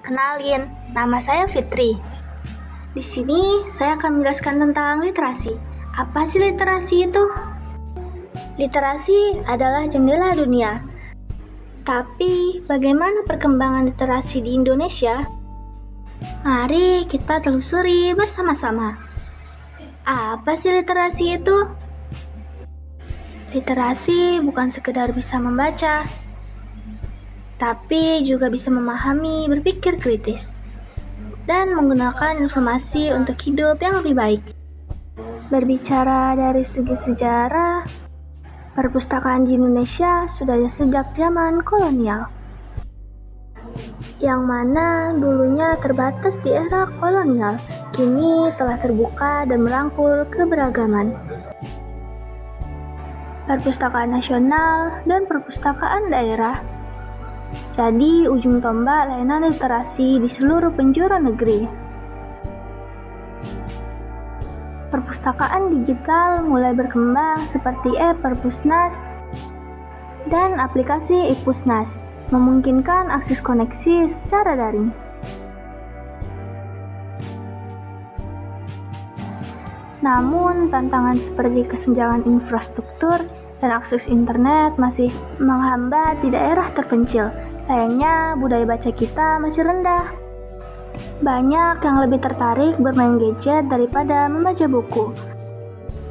Kenalin, nama saya Fitri. Di sini saya akan menjelaskan tentang literasi. Apa sih literasi itu? Literasi adalah jendela dunia. Tapi, bagaimana perkembangan literasi di Indonesia? Mari kita telusuri bersama-sama. Apa sih literasi itu? Literasi bukan sekedar bisa membaca, tapi juga bisa memahami, berpikir kritis, dan menggunakan informasi untuk hidup yang lebih baik. Berbicara dari segi sejarah, perpustakaan di Indonesia sudah ada sejak zaman kolonial, yang mana dulunya terbatas di era kolonial, kini telah terbuka dan merangkul keberagaman. Perpustakaan nasional dan perpustakaan daerah jadi ujung tombak layanan literasi di seluruh penjuru negeri. Perpustakaan digital mulai berkembang seperti e-Perpusnas dan aplikasi iPusnas, memungkinkan akses koneksi secara daring. Namun, tantangan seperti kesenjangan infrastruktur dan akses internet masih menghambat di daerah terpencil. Sayangnya, budaya baca kita masih rendah. Banyak yang lebih tertarik bermain gadget daripada membaca buku.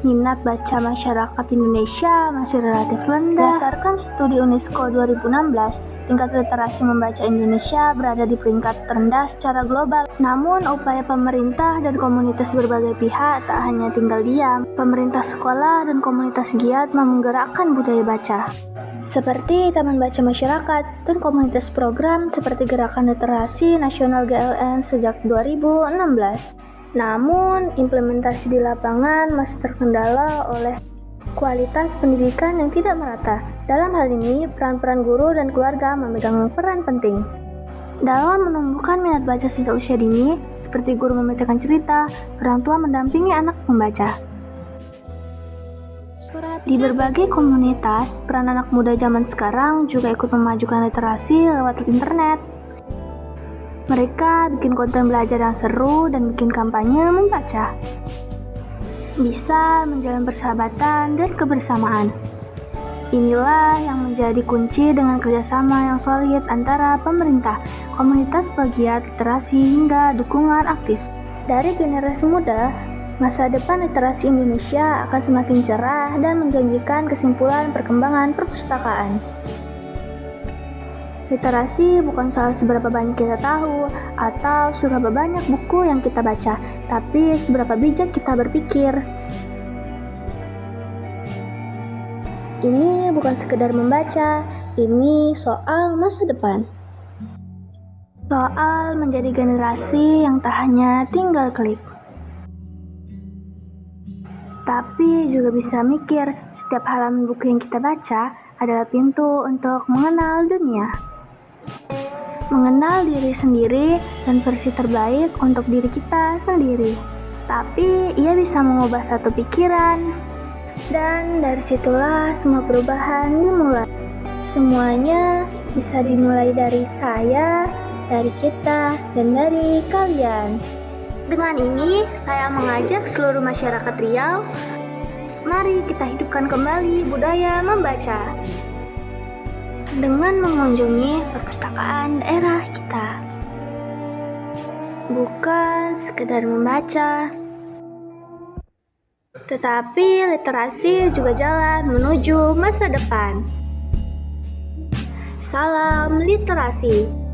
Minat baca masyarakat Indonesia masih relatif rendah. Berdasarkan studi UNESCO 2016, tingkat literasi membaca Indonesia berada di peringkat terendah secara global. Namun, upaya pemerintah dan komunitas berbagai pihak tak hanya tinggal diam. Pemerintah sekolah dan komunitas giat menggerakkan budaya baca, seperti Taman Baca Masyarakat dan komunitas program seperti Gerakan Literasi Nasional GLN sejak 2016. Namun, implementasi di lapangan masih terkendala oleh kualitas pendidikan yang tidak merata. Dalam hal ini, peran-peran guru dan keluarga memegang peran penting dalam menumbuhkan minat baca sejak usia dini, seperti guru membacakan cerita, orang tua mendampingi anak membaca. Di berbagai komunitas, peran anak muda zaman sekarang juga ikut memajukan literasi lewat internet. Mereka bikin konten belajar yang seru dan bikin kampanye membaca. Bisa menjalin persahabatan dan kebersamaan. Inilah yang menjadi kunci dengan kerjasama yang solid antara pemerintah, komunitas pegiat literasi hingga dukungan aktif. Dari generasi muda, masa depan literasi Indonesia akan semakin cerah dan menjanjikan kesimpulan perkembangan perpustakaan. Literasi bukan soal seberapa banyak kita tahu atau seberapa banyak buku yang kita baca, tapi seberapa bijak kita berpikir. Ini bukan sekedar membaca, ini soal masa depan. Soal menjadi generasi yang tak hanya tinggal klik, tapi juga bisa mikir setiap halaman buku yang kita baca adalah pintu untuk mengenal dunia. Mengenal diri sendiri dan versi terbaik untuk diri kita sendiri. Tapi ia bisa mengubah satu pikiran, dan dari situlah semua perubahan dimulai. Semuanya bisa dimulai dari saya, dari kita, dan dari kalian. Dengan ini, saya mengajak seluruh masyarakat Riau, mari kita hidupkan kembali budaya membaca dengan mengunjungi perpustakaan daerah kita. Bukan sekedar membaca, tetapi literasi juga jalan menuju masa depan. Salam literasi.